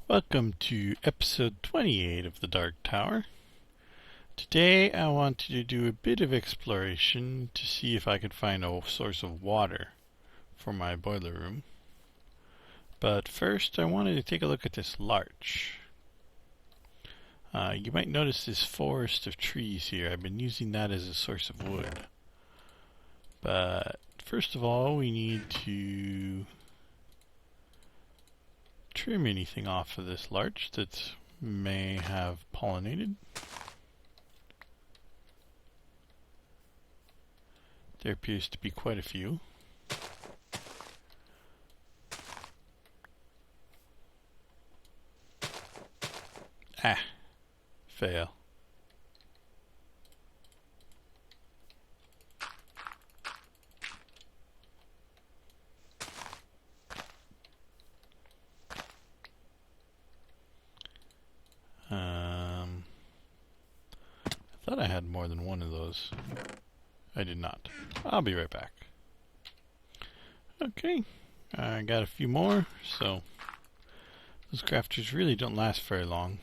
Welcome to episode 28 of the Dark Tower. Today I wanted to do a bit of exploration to see if I could find a source of water for my boiler room. But first I wanted to take a look at this larch. You might notice this forest of trees here. I've been using that as a source of wood. But first of all we need to trim anything off of this larch that may have pollinated. There appears to be quite a few. Fail. I thought I had more than one of those. I did not. I'll be right back. Okay, I got a few more, so those crafters really don't last very long.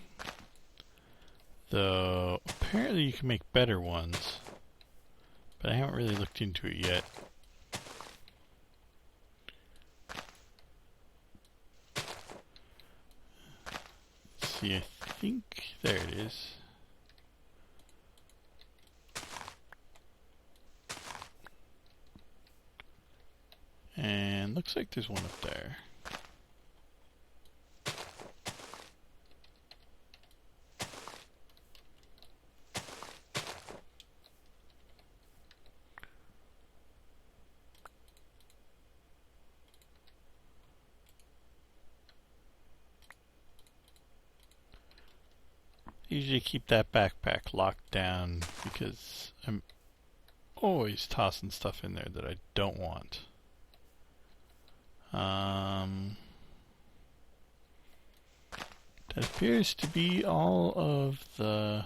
Though, apparently you can make better ones, but I haven't really looked into it yet. Let's see, I think, there it is. And looks like there's one up there. I usually keep that backpack locked down because I'm always tossing stuff in there that I don't want. That appears to be all of the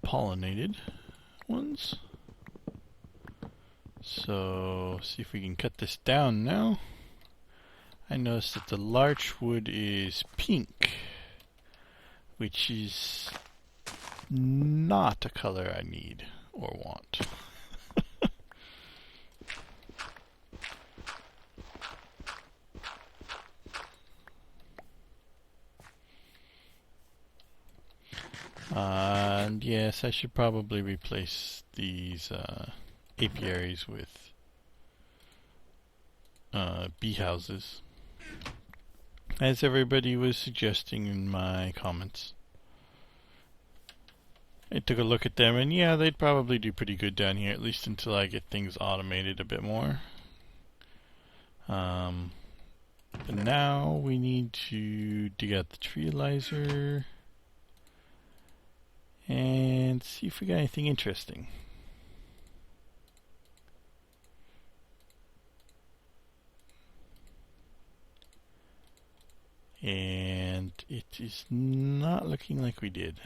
pollinated ones. So, see if we can cut this down now. I noticed that the larch wood is pink, which is not a color I need or want. And yes, I should probably replace these apiaries with bee houses, as everybody was suggesting in my comments. I took a look at them, and yeah, they'd probably do pretty good down here, at least until I get things automated a bit more. But now we need to dig out the treealizer and see if we got anything interesting. And it is not looking like we did.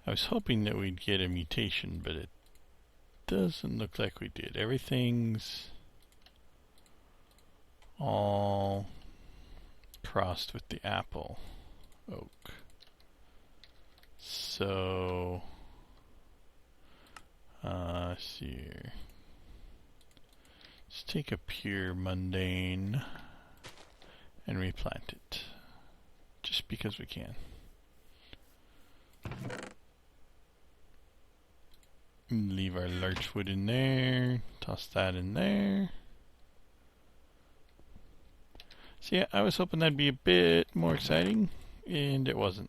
I was hoping that we'd get a mutation, but it doesn't look like we did. Everything's all crossed with the apple oak. So, let's see here. Let's take a pure mundane and replant it, just because we can. Leave our larch wood in there, toss that in there. So yeah, I was hoping that'd be a bit more exciting, and it wasn't.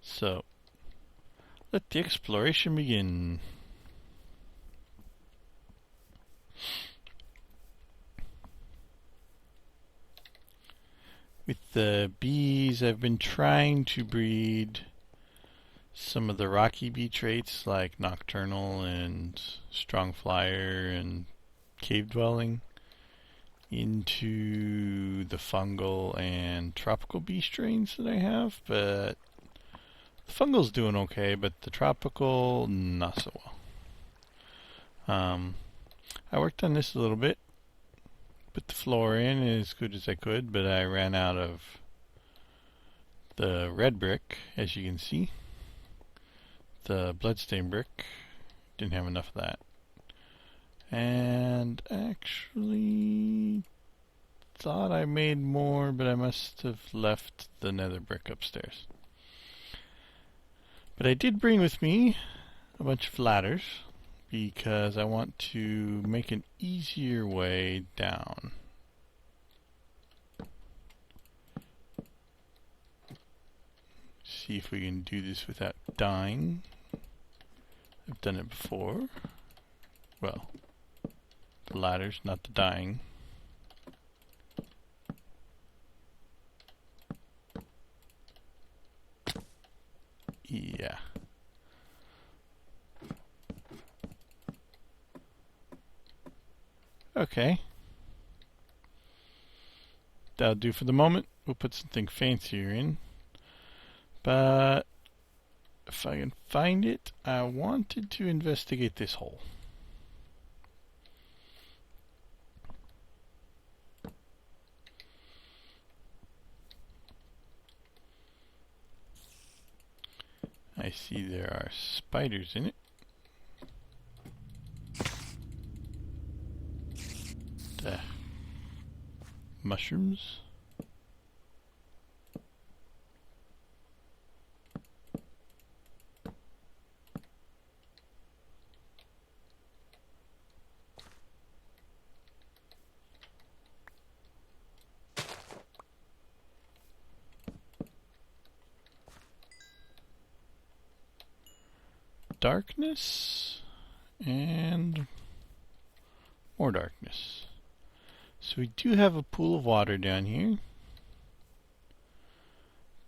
So, let the exploration begin. With the bees, I've been trying to breed some of the rocky bee traits like nocturnal and strong flyer and cave dwelling into the fungal and tropical bee strains that I have, but the fungal's doing okay, but the tropical, not so well. I worked on this a little bit, put the floor in as good as I could, but I ran out of the red brick, as you can see. The bloodstain brick, didn't have enough of that. And actually thought I made more, but I must have left the nether brick upstairs. But I did bring with me a bunch of ladders because I want to make an easier way down. See if we can do this without dying. I've done it before. Well, the ladders, not the dying. Yeah. Okay. That'll do for the moment. We'll put something fancier in. But if I can find it, I wanted to investigate this hole. I see there are spiders in it. Mushrooms. Darkness and more darkness. So we do have a pool of water down here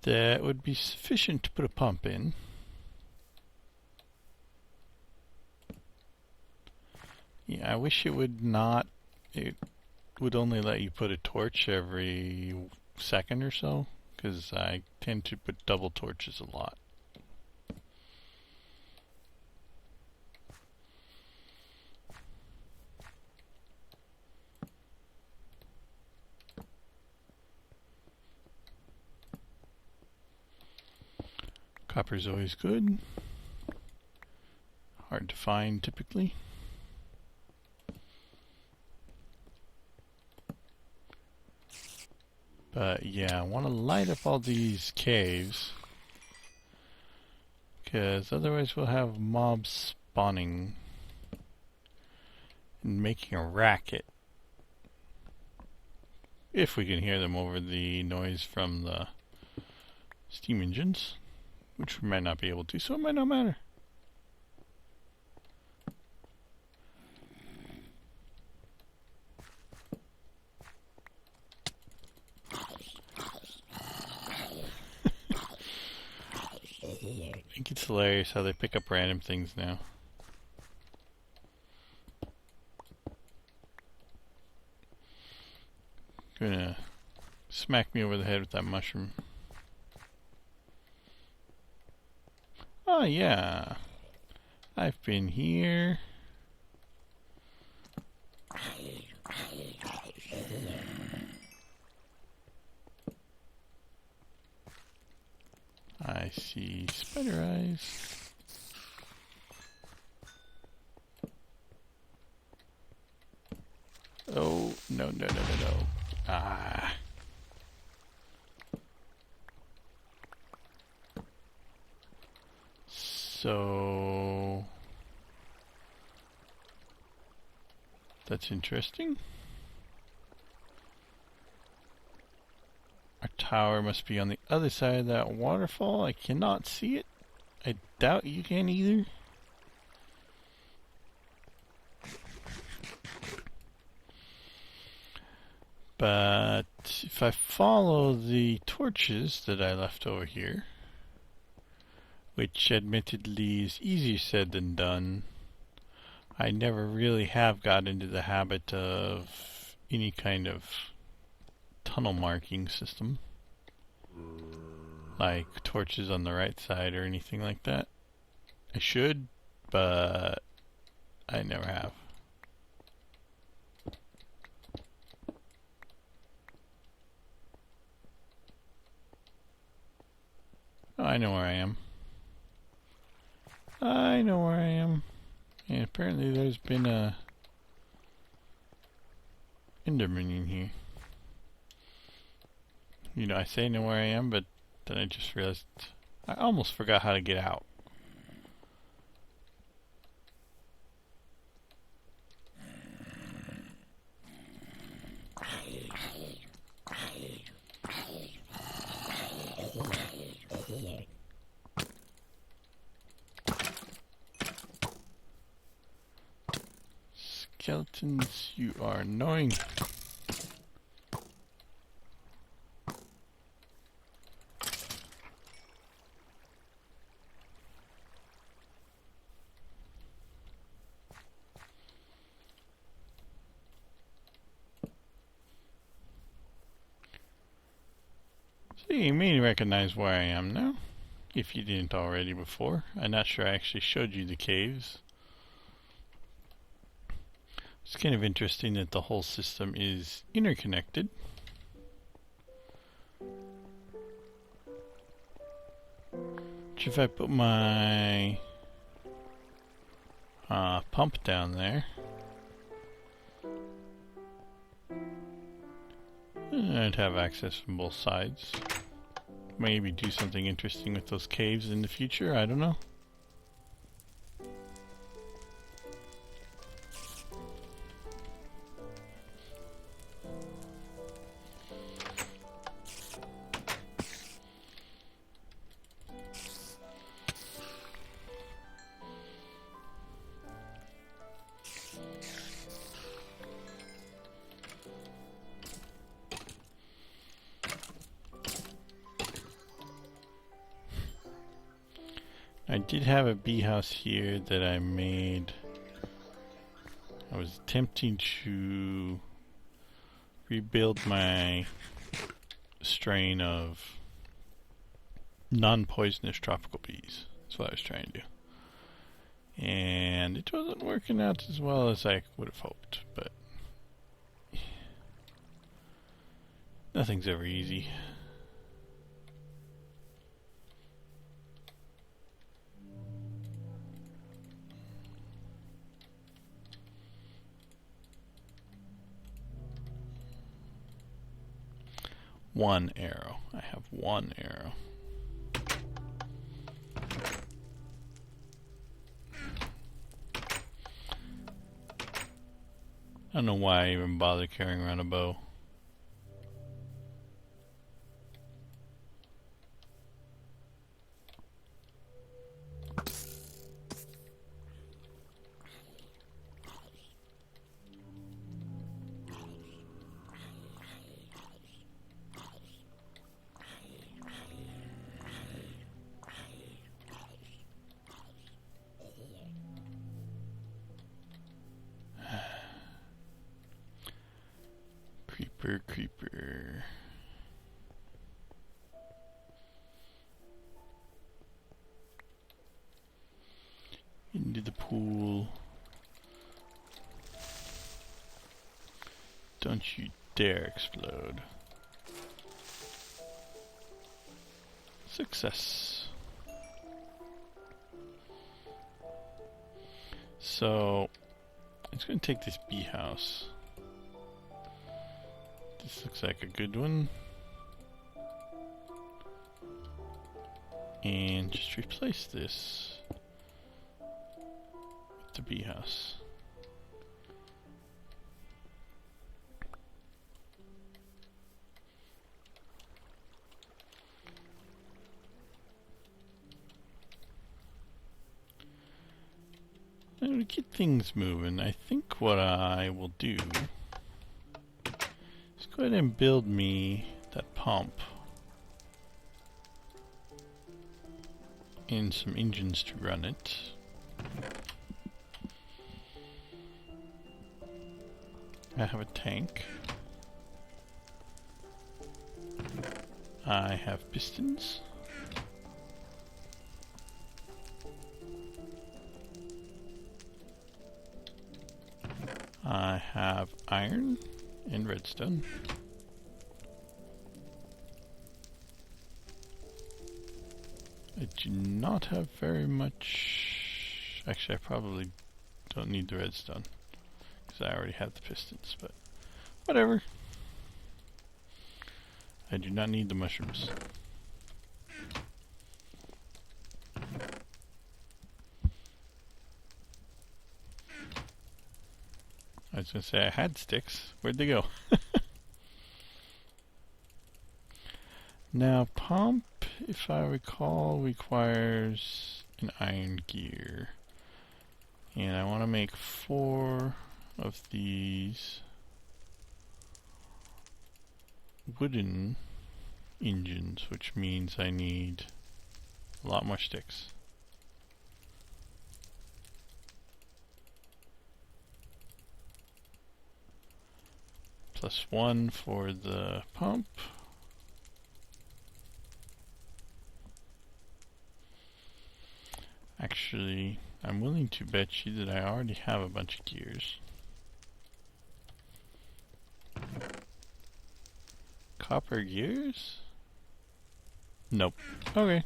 that would be sufficient to put a pump in. Yeah, I wish it would not. It would only let you put a torch every second or so, because I tend to put double torches a lot. Copper's always good. Hard to find typically. But yeah, I want to light up all these caves, because otherwise we'll have mobs spawning and making a racket. If we can hear them over the noise from the steam engines, which we might not be able to, so it might not matter. I think it's hilarious how they pick up random things now. Gonna smack me over the head with that mushroom. Oh yeah, I've been here. I see spider eyes. Oh, no. Ah. So that's interesting. Our tower must be on the other side of that waterfall. I cannot see it. I doubt you can either. But if I follow the torches that I left over here, which admittedly is easier said than done. I never really have got into the habit of any kind of tunnel marking system, like torches on the right side or anything like that. I should, but I never have. Oh, I know where I am. I know where I am. And apparently there's been a Enderman in here. You know, I say I know where I am, but then I just realized I almost forgot how to get out. Skeletons, you are annoying. So you may recognize where I am now, if you didn't already before. I'm not sure I actually showed you the caves. It's kind of interesting that the whole system is interconnected. Which if I put my pump down there, I'd have access from both sides. Maybe do something interesting with those caves in the future, I don't know. I did have a bee house here that I made. I was attempting to rebuild my strain of non-poisonous tropical bees. That's what I was trying to do. And it wasn't working out as well as I would have hoped, but nothing's ever easy. One arrow. I have one arrow. I don't know why I even bother carrying around a bow. Creeper. Into the pool. Don't you dare explode. Success. So, it's going to take this bee house. This looks like a good one. And just replace this with the bee house. And to get things moving, I think what I will do is go ahead and build me that pump. in some engines to run it. I have a tank. I have pistons. I have iron and redstone. I do not have very much. Actually, I probably don't need the redstone because I already have the pistons, but whatever. I do not need the mushrooms. I was going to say I had sticks. Where'd they go? Now, pump, if I recall, requires an iron gear. And I want to make 4 of these wooden engines, which means I need a lot more sticks. +1 for the pump. Actually, I'm willing to bet you that I already have a bunch of gears. Copper gears? Nope. Okay.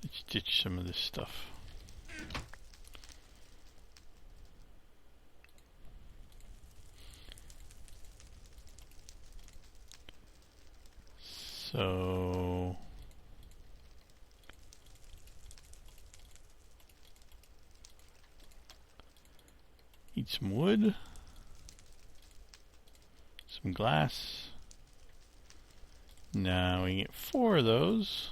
Let's ditch some of this stuff. So need some wood, some glass. Now we get 4 of those.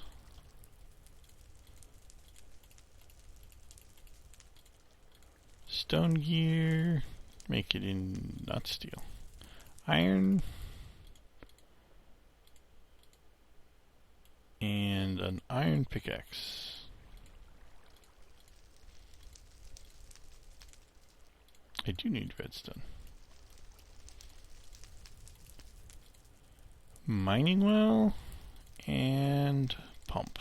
Stone gear, make it in not steel. Iron. And an iron pickaxe. I do need redstone. Mining well and pump.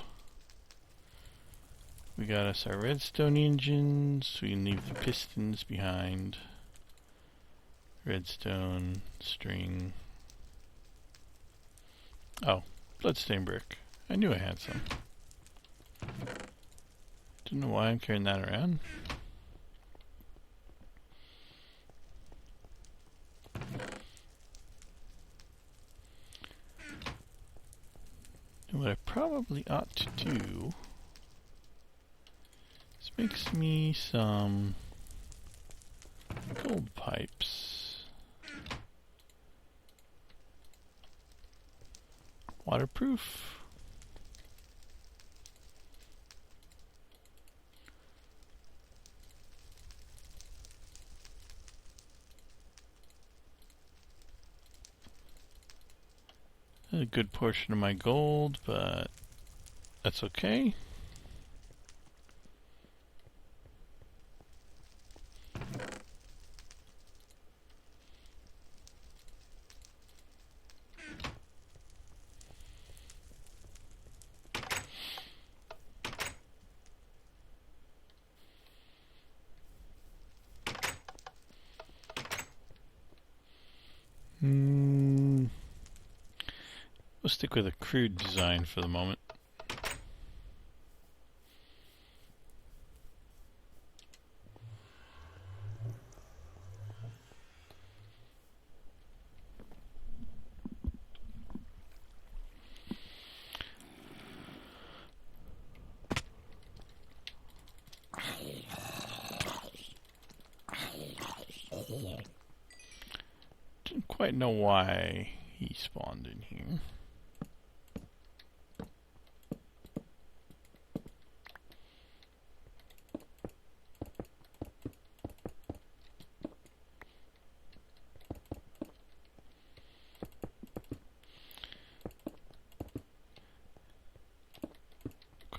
We got us our redstone engines. We can leave the pistons behind. Redstone, string. Oh, bloodstained brick. I knew I had some. Don't know why I'm carrying that around. And what I probably ought to do is make me some gold pipes. Waterproof. A good portion of my gold, but that's okay. We'll stick with a crude design for the moment. Didn't quite know why he spawned in here.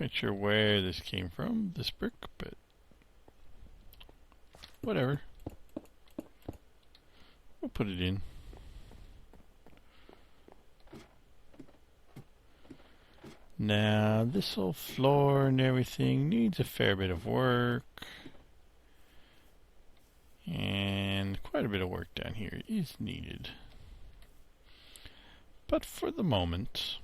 quite sure where this came from, this brick, but whatever. We'll put it in. Now, this whole floor and everything needs a fair bit of work. And quite a bit of work down here is needed. But for the moment,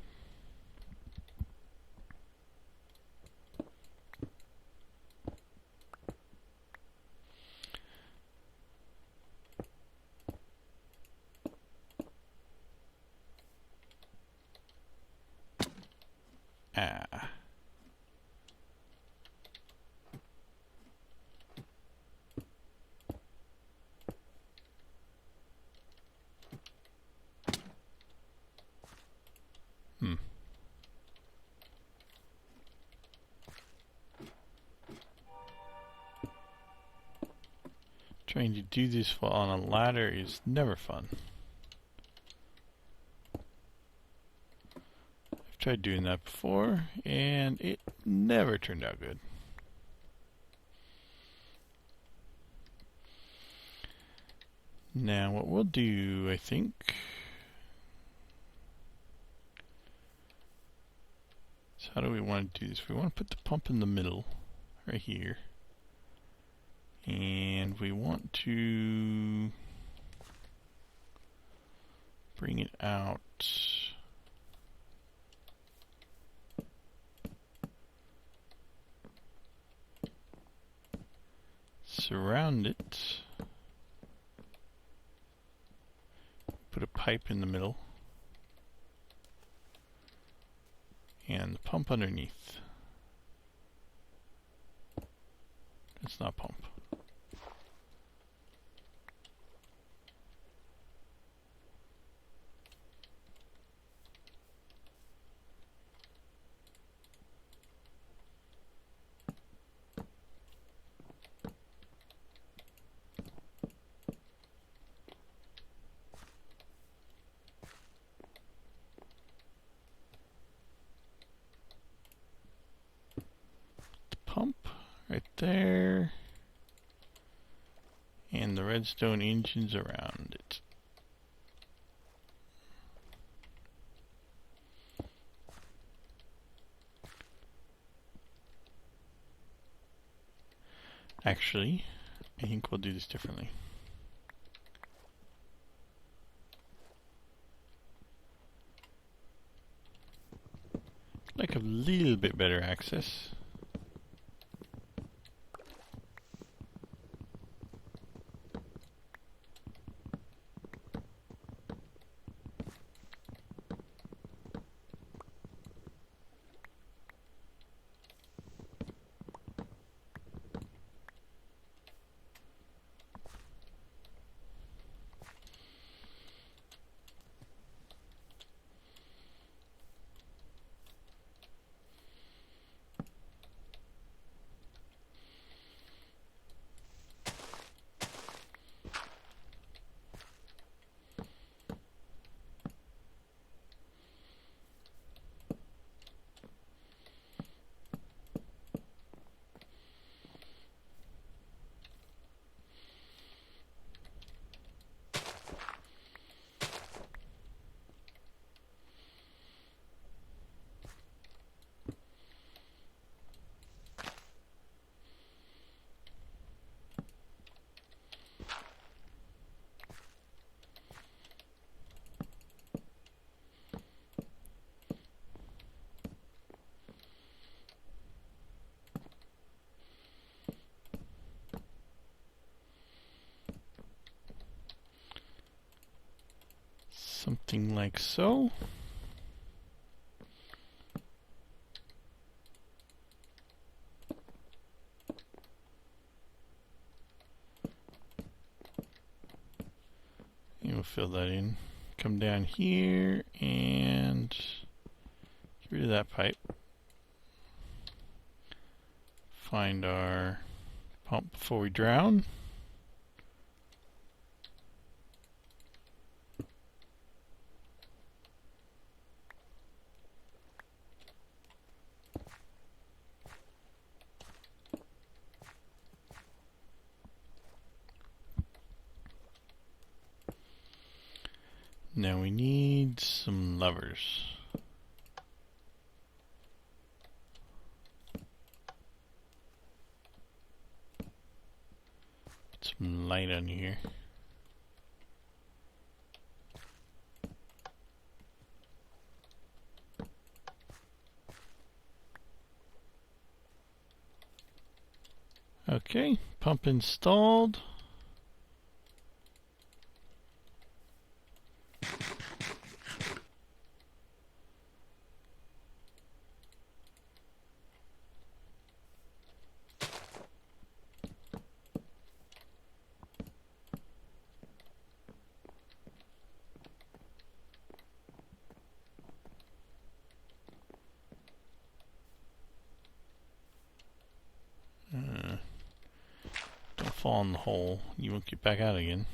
trying to do this on a ladder is never fun. I've tried doing that before, and it never turned out good. Now, what we'll do, I think, is how do we want to do this? We want to put the pump in the middle, right here. And we want to bring it out surround it, put a pipe in the middle, and the pump underneath. It's not pump. Pump right there, and the redstone engines around it. Actually, I think we'll do this differently. Like a little bit better access. Something like so. And we'll fill that in. Come down here and get rid of that pipe. Find our pump before we drown. Now we need some levers. Put some light on here. Okay, pump installed. Don't fall in the hole. You won't get back out again.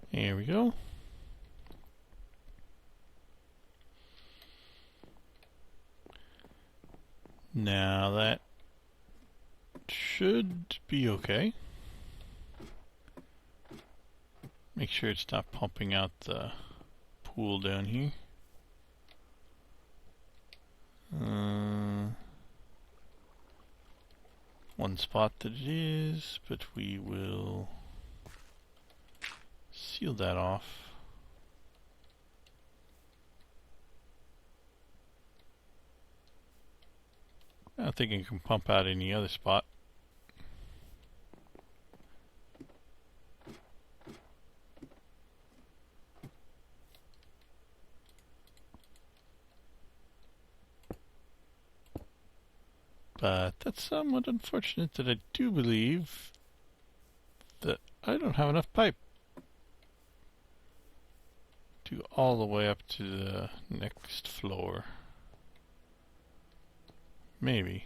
Here we go. Now that should be okay. Make sure it's not pumping out the pool down here. One spot that it is, but we will seal that off. I don't think it can pump out any other spot. But that's somewhat unfortunate that I do believe that I don't have enough pipe to go all the way up to the next floor. Maybe.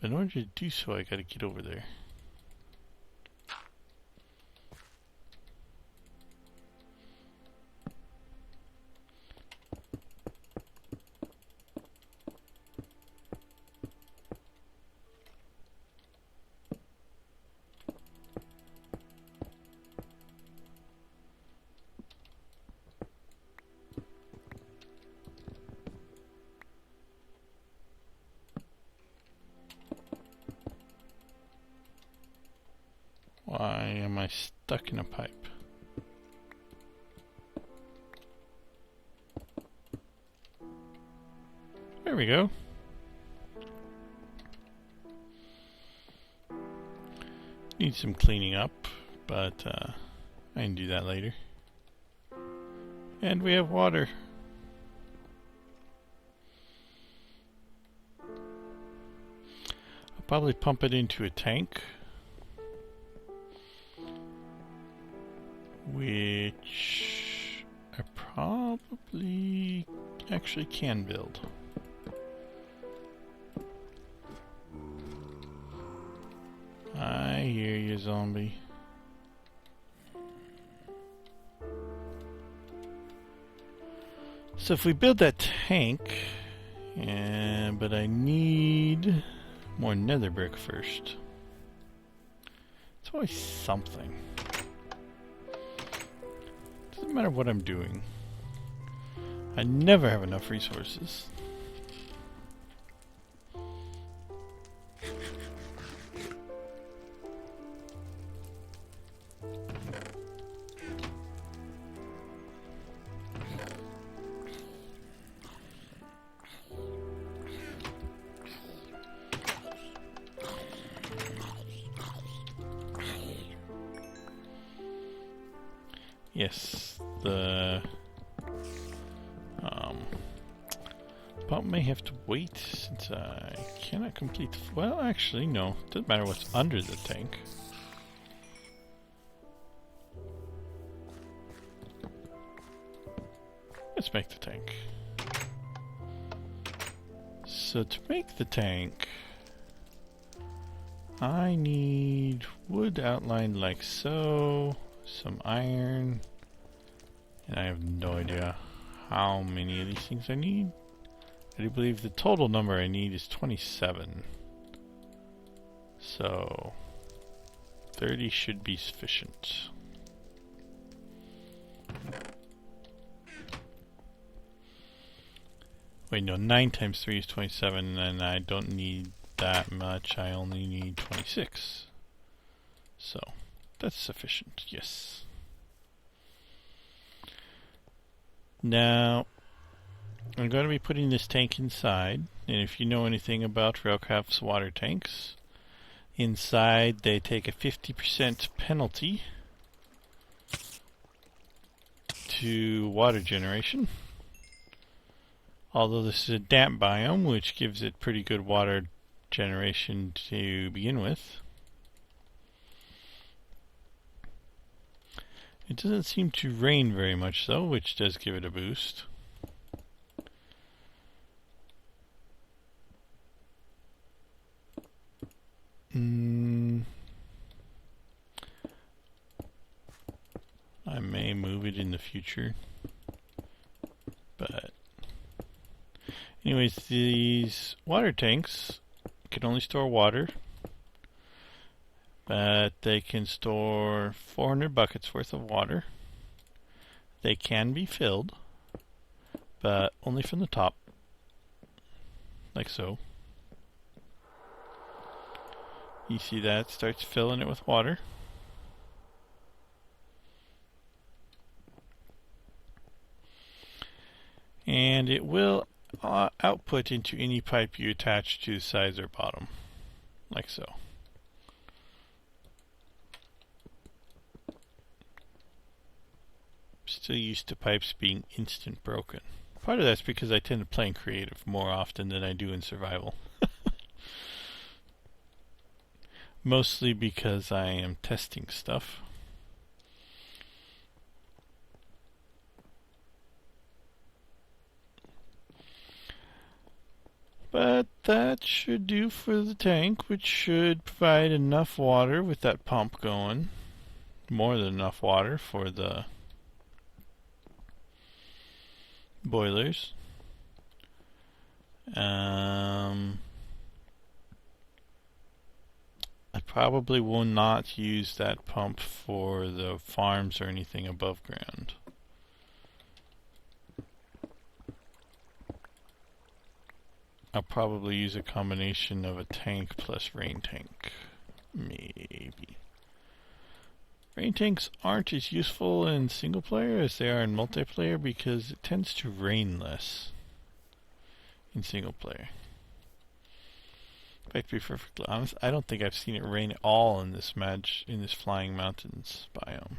But in order to do so, I gotta get over there. Why am I stuck in a pipe? There we go. Need some cleaning up, but I can do that later. And we have water. I'll probably pump it into a tank, which I probably actually can build. I hear you, zombie. So if we build that tank, but I need more nether brick first. It's always something. Doesn't matter what I'm doing. I never have enough resources. Yes, the pump may have to wait since I cannot complete the... Well, actually, no. Doesn't matter what's under the tank. Let's make the tank. So to make the tank, I need wood outlined like so, some iron, and I have no idea how many of these things I need. I do believe the total number I need is 27. So 30 should be sufficient. Wait, no, 9 times 3 is 27, and I don't need that much. I only need 26. So that's sufficient, yes. Now, I'm going to be putting this tank inside, and if you know anything about Railcraft's water tanks, inside they take a 50% penalty to water generation. Although this is a damp biome, which gives it pretty good water generation to begin with. It doesn't seem to rain very much though, which does give it a boost. I may move it in the future, but anyways, these water tanks can only store water, but they can store 400 buckets worth of water. They can be filled, but only from the top, like so. You see that? It starts filling it with water. And it will output into any pipe you attach to the sides or bottom, like so. Still used to pipes being instant broken. Part of that's because I tend to play in creative more often than I do in survival. Mostly because I am testing stuff. But that should do for the tank, which should provide enough water with that pump going. More than enough water for the boilers. I probably will not use that pump for the farms or anything above ground. I'll probably use a combination of a tank plus rain tank. Maybe. Rain tanks aren't as useful in single player as they are in multiplayer because it tends to rain less in single player. In fact, to be perfectly honest, I don't think I've seen it rain at all in this match, in this Flying Mountains biome.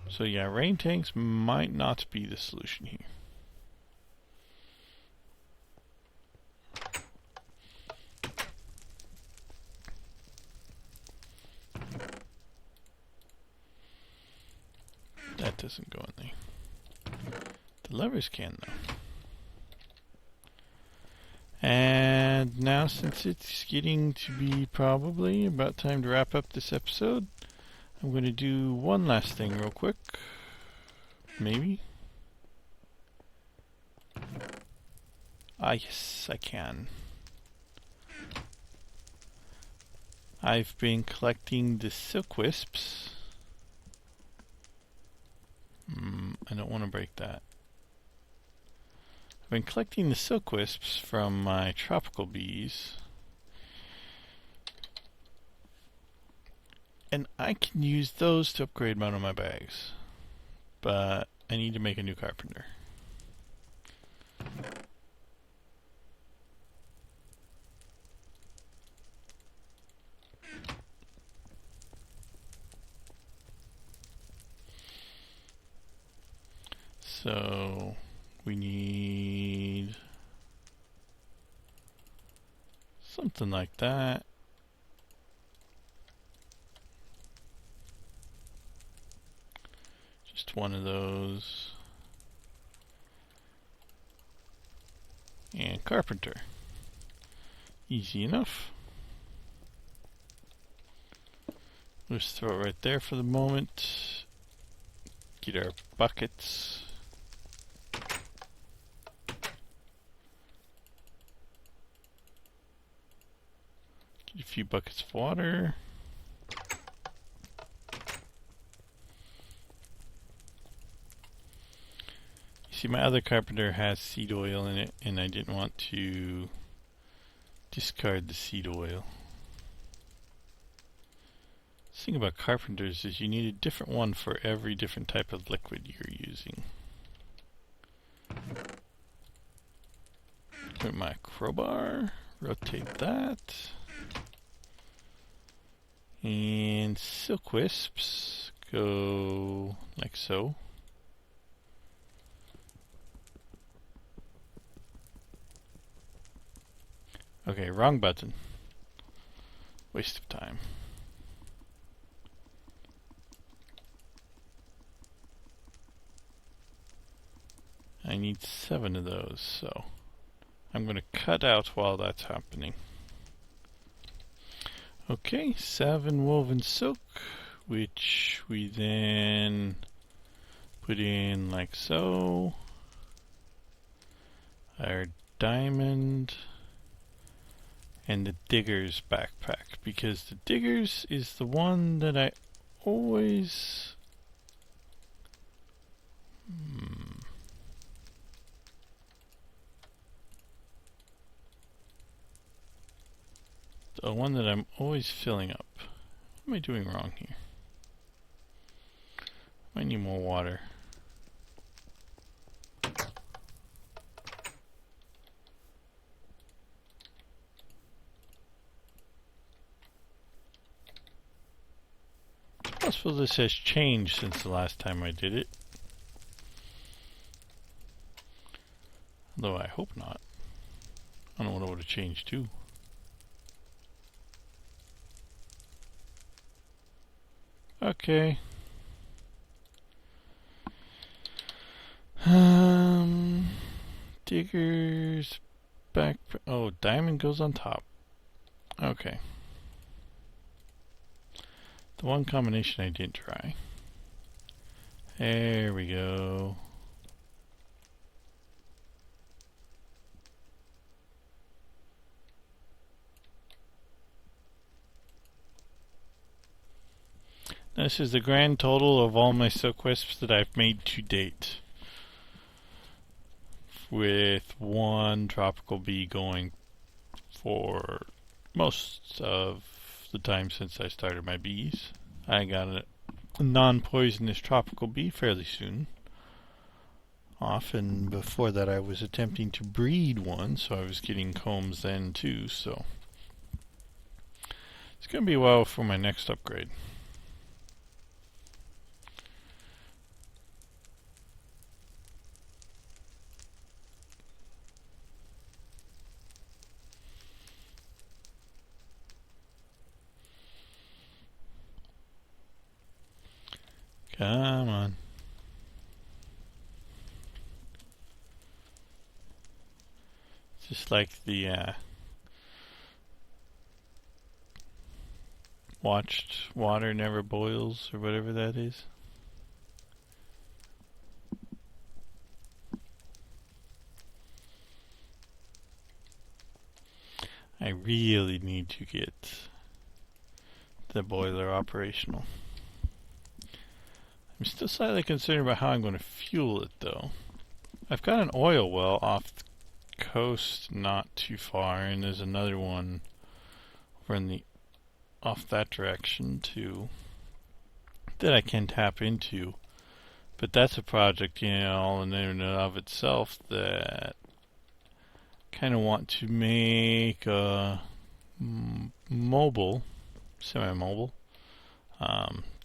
So yeah, rain tanks might not be the solution here. That doesn't go in there. The levers can though. And now, since it's getting to be probably about time to wrap up this episode, I'm going to do one last thing real quick. Maybe. Ah, yes, I can. I've been collecting the silk wisps. I don't want to break that. I've been collecting the silk wisps from my tropical bees. And I can use those to upgrade one of my bags. But I need to make a new carpenter. So we need something like that. Just one of those. And carpenter. Easy enough. Let's throw it right there for the moment. Get our buckets. Get a few buckets of water. You see, my other carpenter has seed oil in it, and I didn't want to discard the seed oil. The thing about carpenters is you need a different one for every different type of liquid you're using. Put my crowbar, rotate that, and silk wisps go like so. Okay, wrong button. Waste of time. I need 7 of those, so I'm going to cut out while that's happening. Okay, 7 woven silk, which we then put in like so. Our diamond and the digger's backpack, because the digger's is the one that I always the one that I'm always filling up. What am I doing wrong here? I need more water. It's possible this has changed since the last time I did it. Though I hope not. I don't know what it would have changed to. Okay. Diggers back. Oh, diamond goes on top. Okay. The one combination I did try. There we go. This is the grand total of all my silk wisps that I've made to date, with one tropical bee going for most of the time since I started my bees. I got a non-poisonous tropical bee fairly soon off, and before that I was attempting to breed one, so I was getting combs then too, so it's going to be a while for my next upgrade. Come on. Just like the watched water never boils, or whatever that is. I really need to get the boiler operational. I'm still slightly concerned about how I'm going to fuel it, though. I've got an oil well off the coast not too far, and there's another one over in the off that direction too that I can tap into. But that's a project, you know, all in and of itself that kind of want to make a mobile, semi-mobile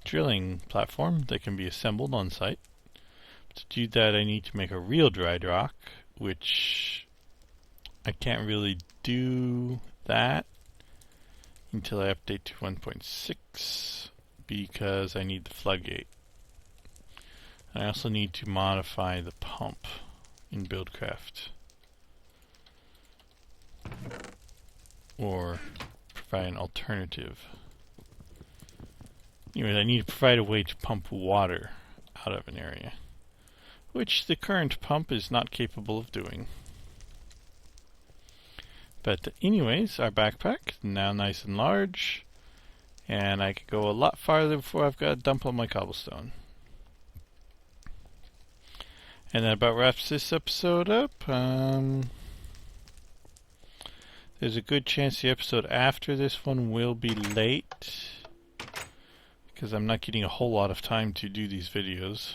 drilling platform that can be assembled on site. To do that, I need to make a real dry dock, which I can't really do that until I update to 1.6 because I need the floodgate. I also need to modify the pump in Buildcraft, or provide an alternative. Anyway, I need to provide a way to pump water out of an area, which the current pump is not capable of doing. But anyways, our backpack, now nice and large, and I could go a lot farther before I've got to dump all my cobblestone. And that about wraps this episode up. There's a good chance the episode after this one will be late, because I'm not getting a whole lot of time to do these videos.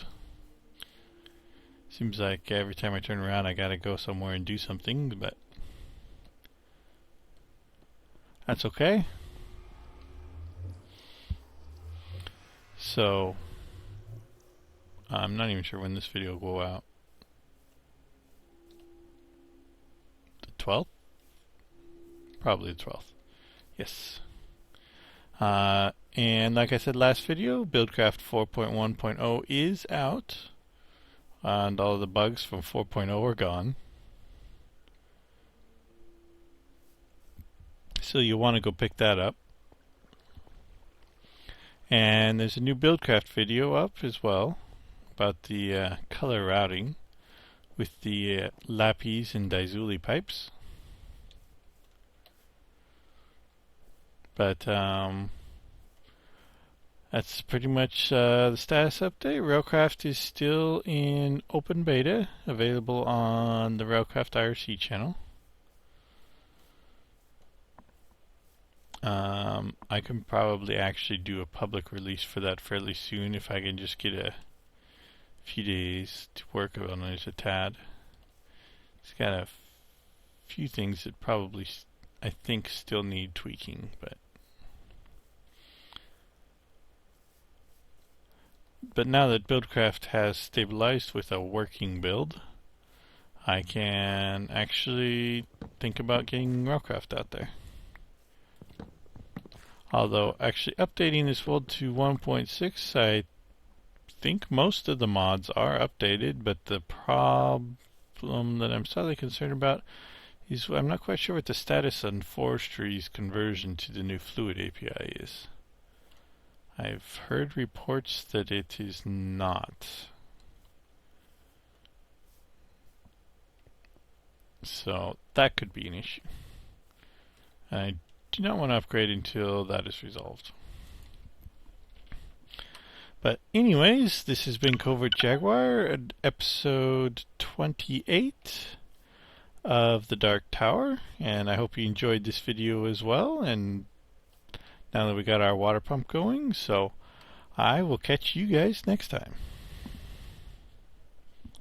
Seems like every time I turn around I gotta go somewhere and do something, but that's okay. So, I'm not even sure when this video will go out. The 12th? Probably the 12th. Yes. And like I said last video, Buildcraft 4.1.0 is out. And all the bugs from 4.0 are gone. So you'll want to go pick that up. And there's a new Buildcraft video up as well about the color routing with the lapis and daisuli pipes. But that's pretty much the status update. Railcraft is still in open beta, available on the Railcraft IRC channel. I can probably actually do a public release for that fairly soon if I can just get a few days to work on it a tad. It's got a few things that probably I think still need tweaking, but now that Buildcraft has stabilized with a working build, I can actually think about getting Railcraft out there. Although actually updating this world to 1.6, I think most of the mods are updated, but the problem that I'm slightly concerned about is I'm not quite sure what the status on forestry's conversion to the new Fluid API is. I've heard reports that it is not. So that could be an issue. I do not want to upgrade until that is resolved. But anyways, this has been Covert Jaguar, episode 28 of the Dark Tower, and I hope you enjoyed this video as well. And now that we got our water pump going, so I will catch you guys next time.